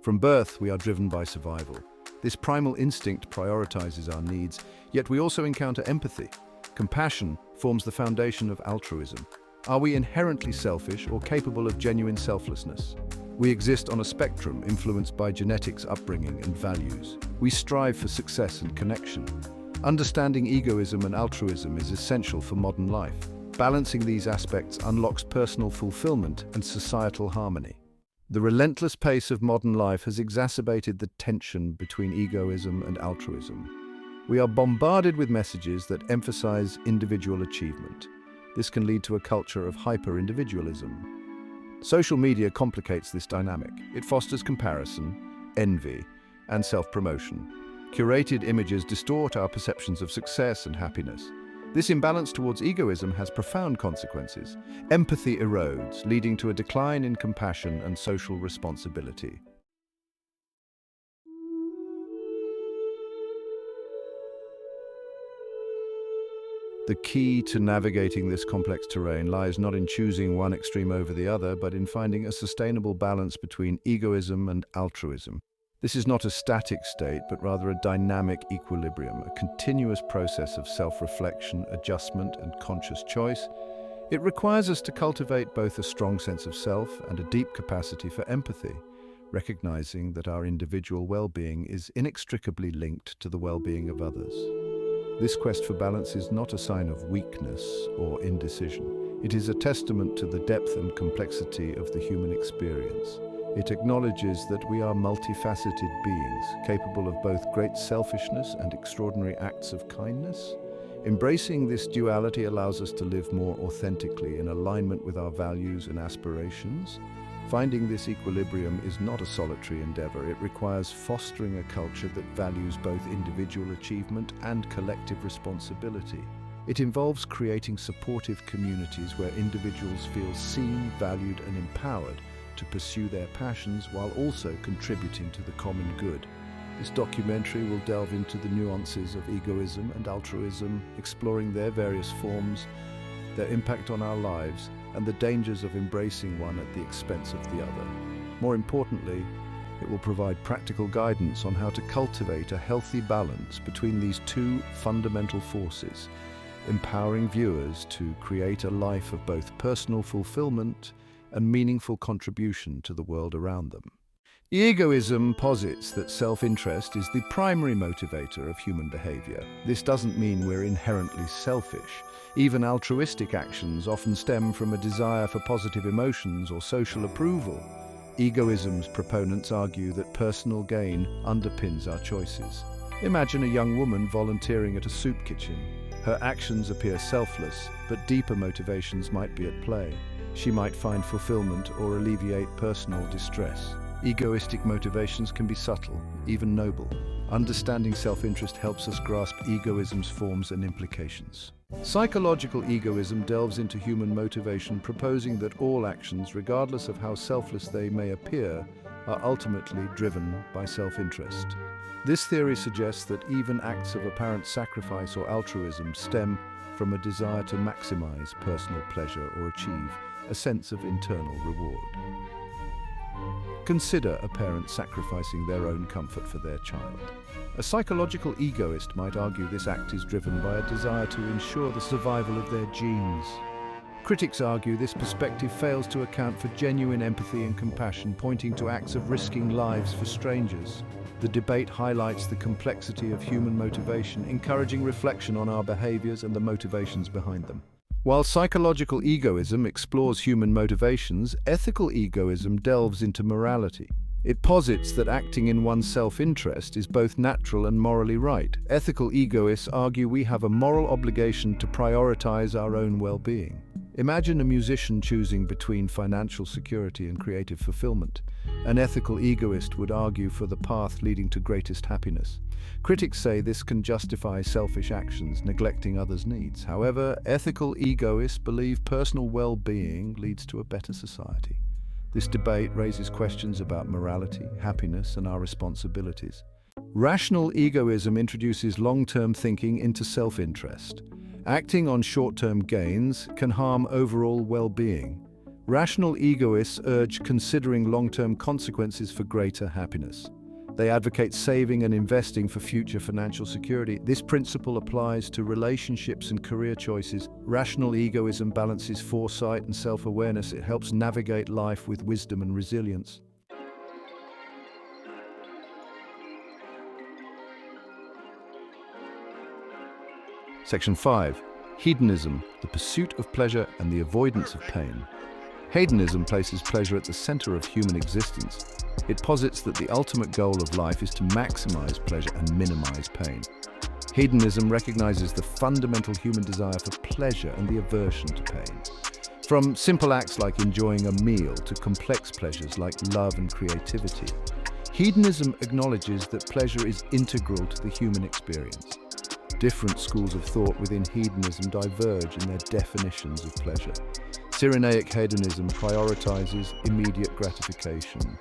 From birth, we are driven by survival. This primal instinct prioritizes our needs, yet we also encounter empathy. Compassion forms the foundation of altruism. Are we inherently selfish or capable of genuine selflessness? We exist on a spectrum influenced by genetics, upbringing, and values. We strive for success and connection. Understanding egoism and altruism is essential for modern life. Balancing these aspects unlocks personal fulfillment and societal harmony. The relentless pace of modern life has exacerbated the tension between egoism and altruism. We are bombarded with messages that emphasize individual achievement. This can lead to a culture of hyper-individualism. Social media complicates this dynamic. It fosters comparison, envy, and self-promotion. Curated images distort our perceptions of success and happiness. This imbalance towards egoism has profound consequences. Empathy erodes, leading to a decline in compassion and social responsibility. The key to navigating this complex terrain lies not in choosing one extreme over the other, but in finding a sustainable balance between egoism and altruism. This is not a static state, but rather a dynamic equilibrium, a continuous process of self-reflection, adjustment, and conscious choice. It requires us to cultivate both a strong sense of self and a deep capacity for empathy, recognizing that our individual well-being is inextricably linked to the well-being of others. This quest for balance is not a sign of weakness or indecision. It is a testament to the depth and complexity of the human experience. It acknowledges that we are multifaceted beings, capable of both great selfishness and extraordinary acts of kindness. Embracing this duality allows us to live more authentically in alignment with our values and aspirations. Finding this equilibrium is not a solitary endeavor. It requires fostering a culture that values both individual achievement and collective responsibility. It involves creating supportive communities where individuals feel seen, valued, and empowered to pursue their passions while also contributing to the common good. This documentary will delve into the nuances of egoism and altruism, exploring their various forms, their impact on our lives, and the dangers of embracing one at the expense of the other. More importantly, it will provide practical guidance on how to cultivate a healthy balance between these two fundamental forces, empowering viewers to create a life of both personal fulfillment and meaningful contribution to the world around them. Egoism posits that self-interest is the primary motivator of human behavior. This doesn't mean we're inherently selfish. Even altruistic actions often stem from a desire for positive emotions or social approval. Egoism's proponents argue that personal gain underpins our choices. Imagine a young woman volunteering at a soup kitchen. Her actions appear selfless, but deeper motivations might be at play. She might find fulfillment or alleviate personal distress. Egoistic motivations can be subtle, even noble. Understanding self-interest helps us grasp egoism's forms and implications. Psychological egoism delves into human motivation, proposing that all actions, regardless of how selfless they may appear, are ultimately driven by self-interest. This theory suggests that even acts of apparent sacrifice or altruism stem from a desire to maximize personal pleasure or achieve a sense of internal reward. Consider a parent sacrificing their own comfort for their child. A psychological egoist might argue this act is driven by a desire to ensure the survival of their genes. Critics argue this perspective fails to account for genuine empathy and compassion, pointing to acts of risking lives for strangers. The debate highlights the complexity of human motivation, encouraging reflection on our behaviors and the motivations behind them. While psychological egoism explores human motivations, ethical egoism delves into morality. It posits that acting in one's self-interest is both natural and morally right. Ethical egoists argue we have a moral obligation to prioritize our own well-being. Imagine a musician choosing between financial security and creative fulfillment. An ethical egoist would argue for the path leading to greatest happiness. Critics say this can justify selfish actions, neglecting others' needs. However, ethical egoists believe personal well-being leads to a better society. This debate raises questions about morality, happiness, and our responsibilities. Rational egoism introduces long-term thinking into self-interest. Acting on short-term gains can harm overall well-being. Rational egoists urge considering long-term consequences for greater happiness. They advocate saving and investing for future financial security. This principle applies to relationships and career choices. Rational egoism balances foresight and self-awareness. It helps navigate life with wisdom and resilience. Section 5. Hedonism, the pursuit of pleasure and the avoidance of pain. Hedonism places pleasure at the center of human existence. It posits that the ultimate goal of life is to maximize pleasure and minimize pain. Hedonism recognizes the fundamental human desire for pleasure and the aversion to pain. From simple acts like enjoying a meal to complex pleasures like love and creativity, hedonism acknowledges that pleasure is integral to the human experience. Different schools of thought within hedonism diverge in their definitions of pleasure. Cyrenaic hedonism prioritizes immediate gratification.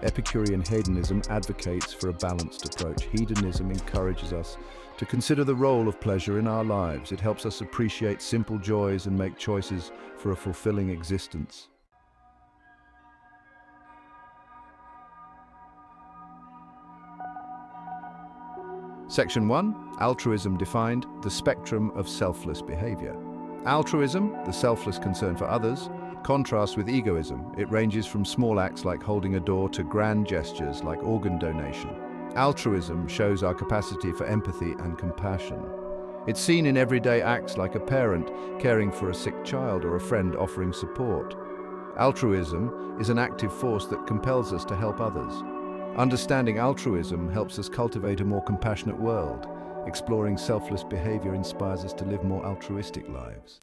Epicurean hedonism advocates for a balanced approach. Hedonism encourages us to consider the role of pleasure in our lives. It helps us appreciate simple joys and make choices for a fulfilling existence. Section 1. Altruism defined, the spectrum of selfless behavior. Altruism, the selfless concern for others, contrasts with egoism. It ranges from small acts like holding a door to grand gestures like organ donation. Altruism shows our capacity for empathy and compassion. It's seen in everyday acts like a parent caring for a sick child or a friend offering support. Altruism is an active force that compels us to help others. Understanding altruism helps us cultivate a more compassionate world. Exploring selfless behavior inspires us to live more altruistic lives.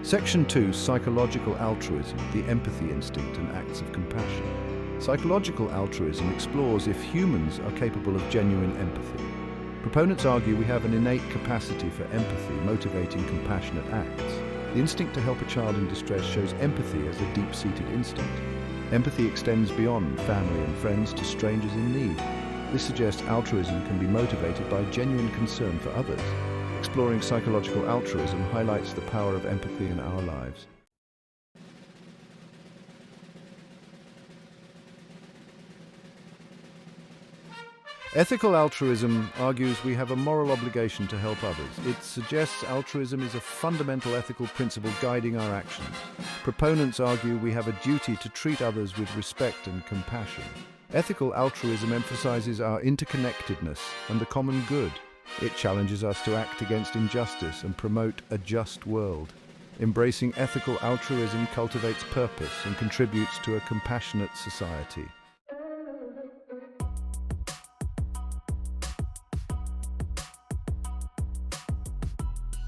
Section 2. Psychological altruism, the empathy instinct and acts of compassion. Psychological altruism explores if humans are capable of genuine empathy. Proponents argue we have an innate capacity for empathy, motivating compassionate acts. The instinct to help a child in distress shows empathy as a deep-seated instinct. Empathy extends beyond family and friends to strangers in need. This suggests altruism can be motivated by genuine concern for others. Exploring psychological altruism highlights the power of empathy in our lives. Ethical altruism argues we have a moral obligation to help others. It suggests altruism is a fundamental ethical principle guiding our actions. Proponents argue we have a duty to treat others with respect and compassion. Ethical altruism emphasizes our interconnectedness and the common good. It challenges us to act against injustice and promote a just world. Embracing ethical altruism cultivates purpose and contributes to a compassionate society.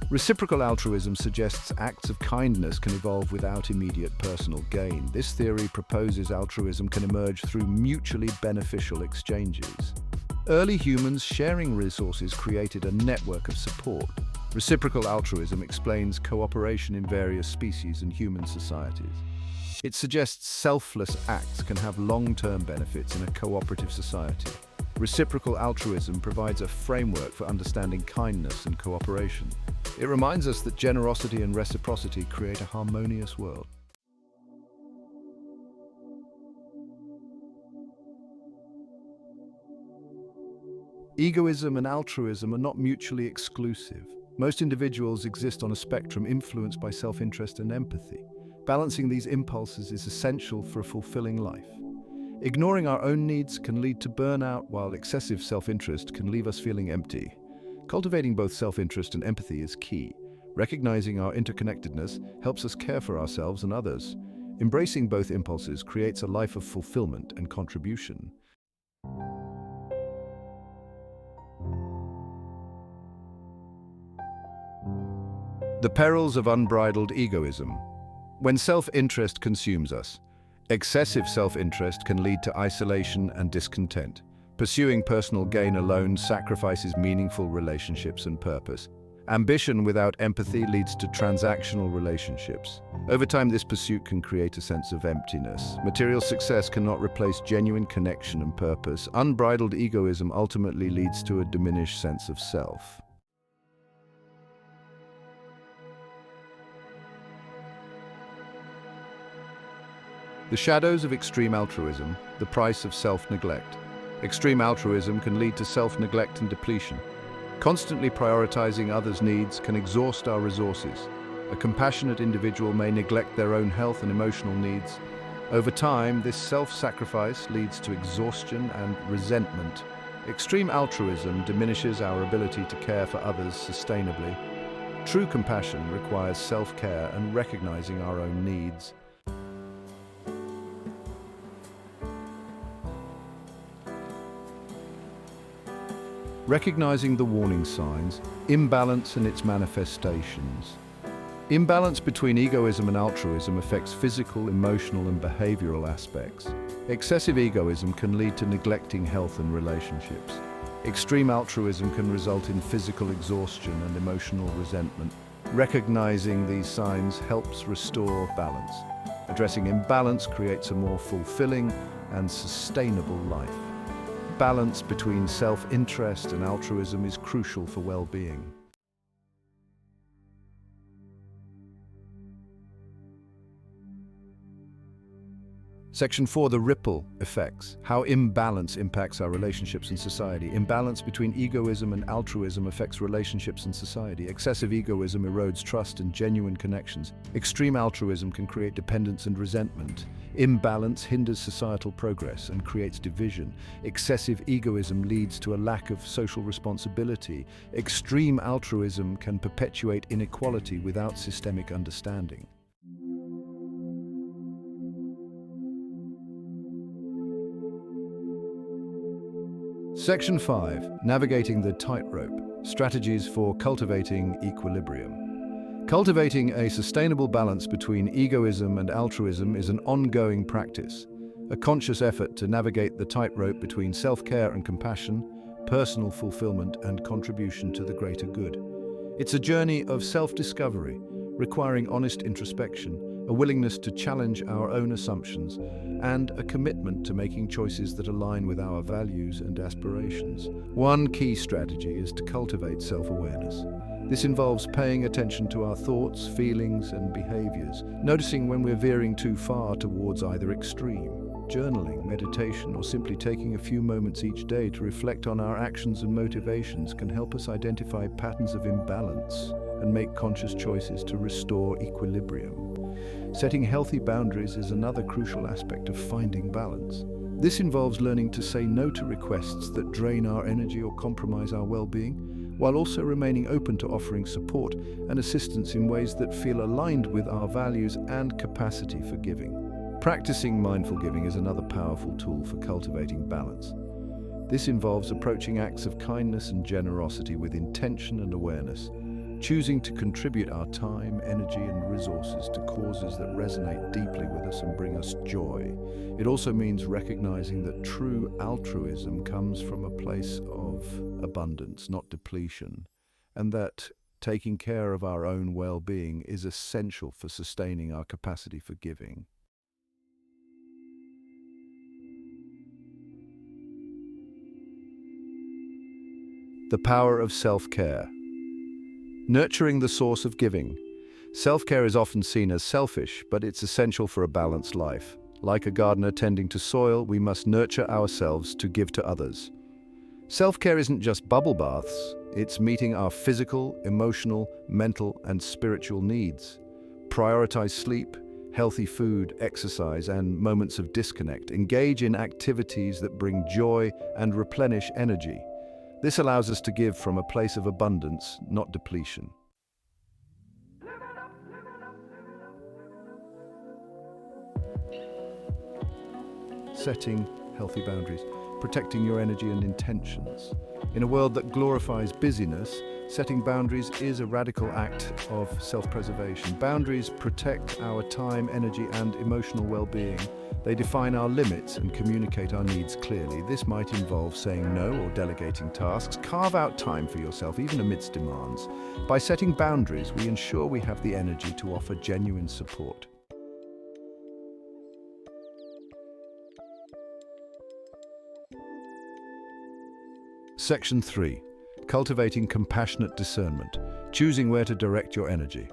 Reciprocal altruism suggests acts of kindness can evolve without immediate personal gain. This theory proposes altruism can emerge through mutually beneficial exchanges. Early humans sharing resources created a network of support. Reciprocal altruism explains cooperation in various species and human societies. It suggests selfless acts can have long-term benefits in a cooperative society. Reciprocal altruism provides a framework for understanding kindness and cooperation. It reminds us that generosity and reciprocity create a harmonious world. Egoism and altruism are not mutually exclusive. Most individuals exist on a spectrum influenced by self-interest and empathy. Balancing these impulses is essential for a fulfilling life. Ignoring our own needs can lead to burnout, while excessive self-interest can leave us feeling empty. Cultivating both self-interest and empathy is key. Recognizing our interconnectedness helps us care for ourselves and others. Embracing both impulses creates a life of fulfillment and contribution. The perils of unbridled egoism. When self-interest consumes us, excessive self-interest can lead to isolation and discontent. Pursuing personal gain alone sacrifices meaningful relationships and purpose. Ambition without empathy leads to transactional relationships. Over time, this pursuit can create a sense of emptiness. Material success cannot replace genuine connection and purpose. Unbridled egoism ultimately leads to a diminished sense of self. The shadows of extreme altruism, the price of self-neglect. Extreme altruism can lead to self-neglect and depletion. Constantly prioritizing others' needs can exhaust our resources. A compassionate individual may neglect their own health and emotional needs. Over time, this self-sacrifice leads to exhaustion and resentment. Extreme altruism diminishes our ability to care for others sustainably. True compassion requires self-care and recognizing our own needs. Recognizing the warning signs, imbalance and its manifestations. Imbalance between egoism and altruism affects physical, emotional, and behavioral aspects. Excessive egoism can lead to neglecting health and relationships. Extreme altruism can result in physical exhaustion and emotional resentment. Recognizing these signs helps restore balance. Addressing imbalance creates a more fulfilling and sustainable life. Balance between self-interest and altruism is crucial for well-being. Section 4, the ripple effects. How imbalance impacts our relationships and society. Imbalance between egoism and altruism affects relationships and society. Excessive egoism erodes trust and genuine connections. Extreme altruism can create dependence and resentment. Imbalance hinders societal progress and creates division. Excessive egoism leads to a lack of social responsibility. Extreme altruism can perpetuate inequality without systemic understanding. Section 5. Navigating the tightrope. Strategies for cultivating equilibrium. Cultivating a sustainable balance between egoism and altruism is an ongoing practice, a conscious effort to navigate the tightrope between self-care and compassion, personal fulfillment and contribution to the greater good. It's a journey of self-discovery, requiring honest introspection, a willingness to challenge our own assumptions, and a commitment to making choices that align with our values and aspirations. One key strategy is to cultivate self-awareness. This involves paying attention to our thoughts, feelings, and behaviors, noticing when we're veering too far towards either extreme. Journaling, meditation, or simply taking a few moments each day to reflect on our actions and motivations can help us identify patterns of imbalance and make conscious choices to restore equilibrium. Setting healthy boundaries is another crucial aspect of finding balance. This involves learning to say no to requests that drain our energy or compromise our well-being, while also remaining open to offering support and assistance in ways that feel aligned with our values and capacity for giving. Practicing mindful giving is another powerful tool for cultivating balance. This involves approaching acts of kindness and generosity with intention and awareness, choosing to contribute our time, energy, and resources to causes that resonate deeply with us and bring us joy. It also means recognizing that true altruism comes from a place of abundance, not depletion, and that taking care of our own well-being is essential for sustaining our capacity for giving. The power of self-care. Nurturing the source of giving. Self-care is often seen as selfish, but it's essential for a balanced life. Like a gardener tending to soil, we must nurture ourselves to give to others. Self-care isn't just bubble baths, it's meeting our physical, emotional, mental, and spiritual needs. Prioritize sleep, healthy food, exercise, and moments of disconnect. Engage in activities that bring joy and replenish energy. This allows us to give from a place of abundance, not depletion. Setting healthy boundaries, protecting your energy and intentions. In a world that glorifies busyness, setting boundaries is a radical act of self-preservation. Boundaries protect our time, energy, and emotional well-being. They define our limits and communicate our needs clearly. This might involve saying no or delegating tasks. Carve out time for yourself, even amidst demands. By setting boundaries, we ensure we have the energy to offer genuine support. Section 3. Cultivating compassionate discernment. Choosing where to direct your energy.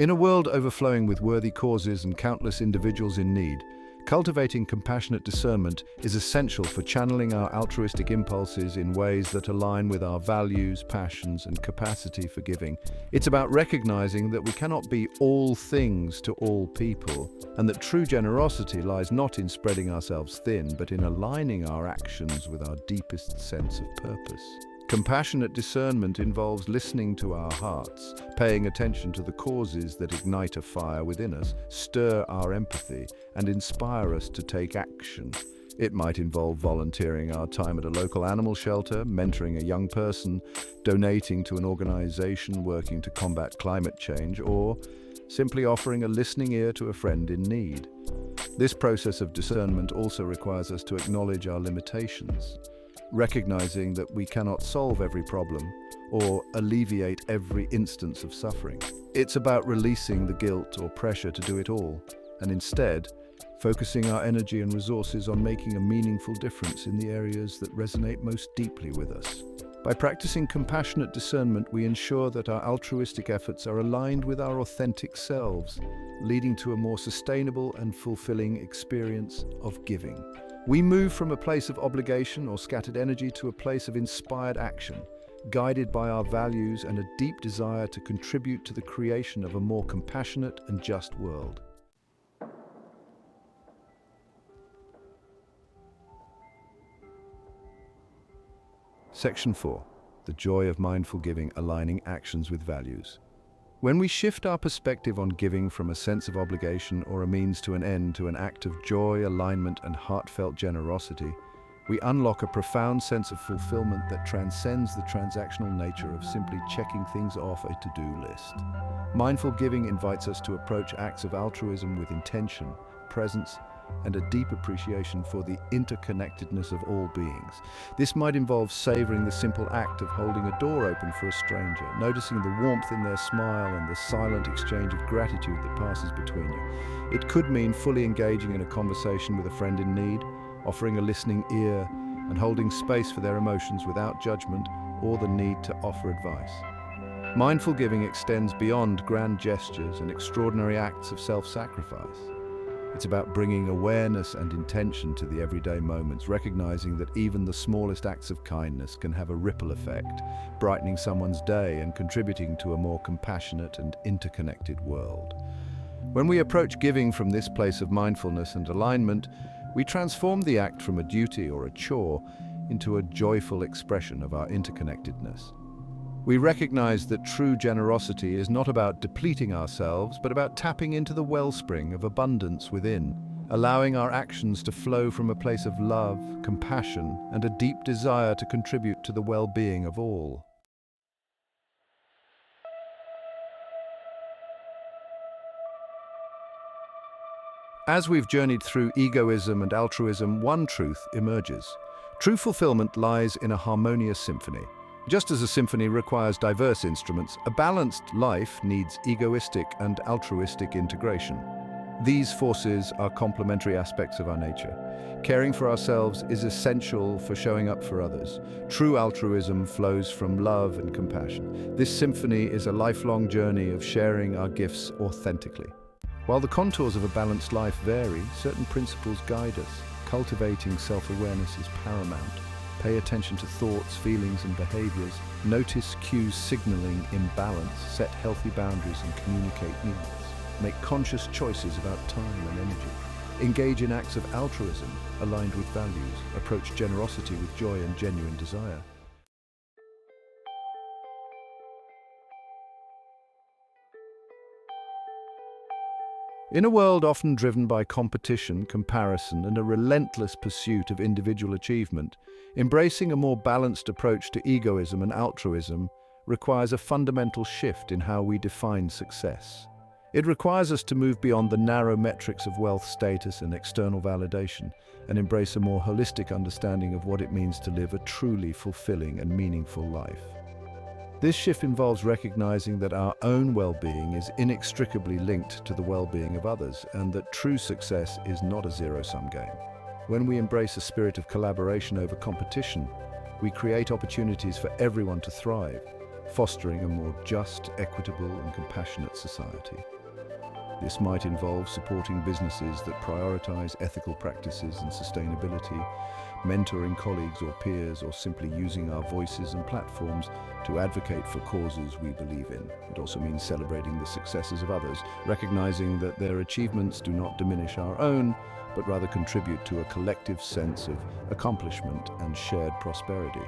In a world overflowing with worthy causes and countless individuals in need, Cultivating compassionate discernment is essential for channeling our altruistic impulses in ways that align with our values, passions, and capacity for giving. It's about recognizing that we cannot be all things to all people, and that true generosity lies not in spreading ourselves thin, but in aligning our actions with our deepest sense of purpose. Compassionate discernment involves listening to our hearts, paying attention to the causes that ignite a fire within us, stir our empathy, and inspire us to take action. It might involve volunteering our time at a local animal shelter, mentoring a young person, donating to an organization working to combat climate change, or simply offering a listening ear to a friend in need. This process of discernment also requires us to acknowledge our limitations, recognizing that we cannot solve every problem or alleviate every instance of suffering. It's about releasing the guilt or pressure to do it all, and instead, focusing our energy and resources on making a meaningful difference in the areas that resonate most deeply with us. By practicing compassionate discernment, we ensure that our altruistic efforts are aligned with our authentic selves, leading to a more sustainable and fulfilling experience of giving. We move from a place of obligation or scattered energy to a place of inspired action, guided by our values and a deep desire to contribute to the creation of a more compassionate and just world. Section 4. The joy of mindful giving, aligning actions with values. When we shift our perspective on giving from a sense of obligation or a means to an end to an act of joy, alignment, and heartfelt generosity, we unlock a profound sense of fulfillment that transcends the transactional nature of simply checking things off a to-do list. Mindful giving invites us to approach acts of altruism with intention, presence, and a deep appreciation for the interconnectedness of all beings. This might involve savoring the simple act of holding a door open for a stranger, noticing the warmth in their smile and the silent exchange of gratitude that passes between you. It could mean fully engaging in a conversation with a friend in need, offering a listening ear, and holding space for their emotions without judgment or the need to offer advice. Mindful giving extends beyond grand gestures and extraordinary acts of self-sacrifice. It's about bringing awareness and intention to the everyday moments, recognizing that even the smallest acts of kindness can have a ripple effect, brightening someone's day and contributing to a more compassionate and interconnected world. When we approach giving from this place of mindfulness and alignment, we transform the act from a duty or a chore into a joyful expression of our interconnectedness. We recognize that true generosity is not about depleting ourselves, but about tapping into the wellspring of abundance within, allowing our actions to flow from a place of love, compassion, and a deep desire to contribute to the well-being of all. As we've journeyed through egoism and altruism, one truth emerges. True fulfillment lies in a harmonious symphony. Just as a symphony requires diverse instruments, a balanced life needs egoistic and altruistic integration. These forces are complementary aspects of our nature. Caring for ourselves is essential for showing up for others. True altruism flows from love and compassion. This symphony is a lifelong journey of sharing our gifts authentically. While the contours of a balanced life vary, certain principles guide us. Cultivating self-awareness is paramount. Pay attention to thoughts, feelings, and behaviors. Notice cues signaling imbalance. Set healthy boundaries and communicate needs. Make conscious choices about time and energy. Engage in acts of altruism aligned with values. Approach generosity with joy and genuine desire. In a world often driven by competition, comparison, and a relentless pursuit of individual achievement, embracing a more balanced approach to egoism and altruism requires a fundamental shift in how we define success. It requires us to move beyond the narrow metrics of wealth, status, and external validation, and embrace a more holistic understanding of what it means to live a truly fulfilling and meaningful life. This shift involves recognizing that our own well-being is inextricably linked to the well-being of others, and that true success is not a zero-sum game. When we embrace a spirit of collaboration over competition, we create opportunities for everyone to thrive, fostering a more just, equitable, and compassionate society. This might involve supporting businesses that prioritize ethical practices and sustainability, mentoring colleagues or peers, or simply using our voices and platforms to advocate for causes we believe in. It also means celebrating the successes of others, recognizing that their achievements do not diminish our own, but rather contribute to a collective sense of accomplishment and shared prosperity.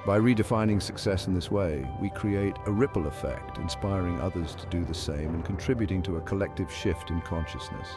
By redefining success in this way, we create a ripple effect, inspiring others to do the same and contributing to a collective shift in consciousness.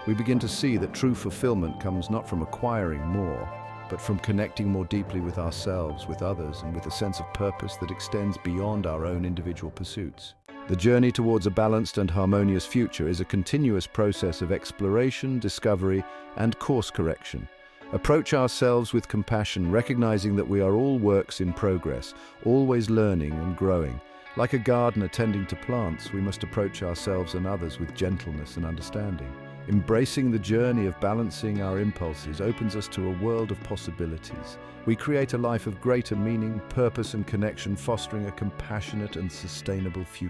We begin to see that true fulfillment comes not from acquiring more, but from connecting more deeply with ourselves, with others, and with a sense of purpose that extends beyond our own individual pursuits. The journey towards a balanced and harmonious future is a continuous process of exploration, discovery, and course correction. Approach ourselves with compassion, recognizing that we are all works in progress, always learning and growing. Like a gardener tending to plants, we must approach ourselves and others with gentleness and understanding. Embracing the journey of balancing our impulses opens us to a world of possibilities. We create a life of greater meaning, purpose, and connection, fostering a compassionate and sustainable future.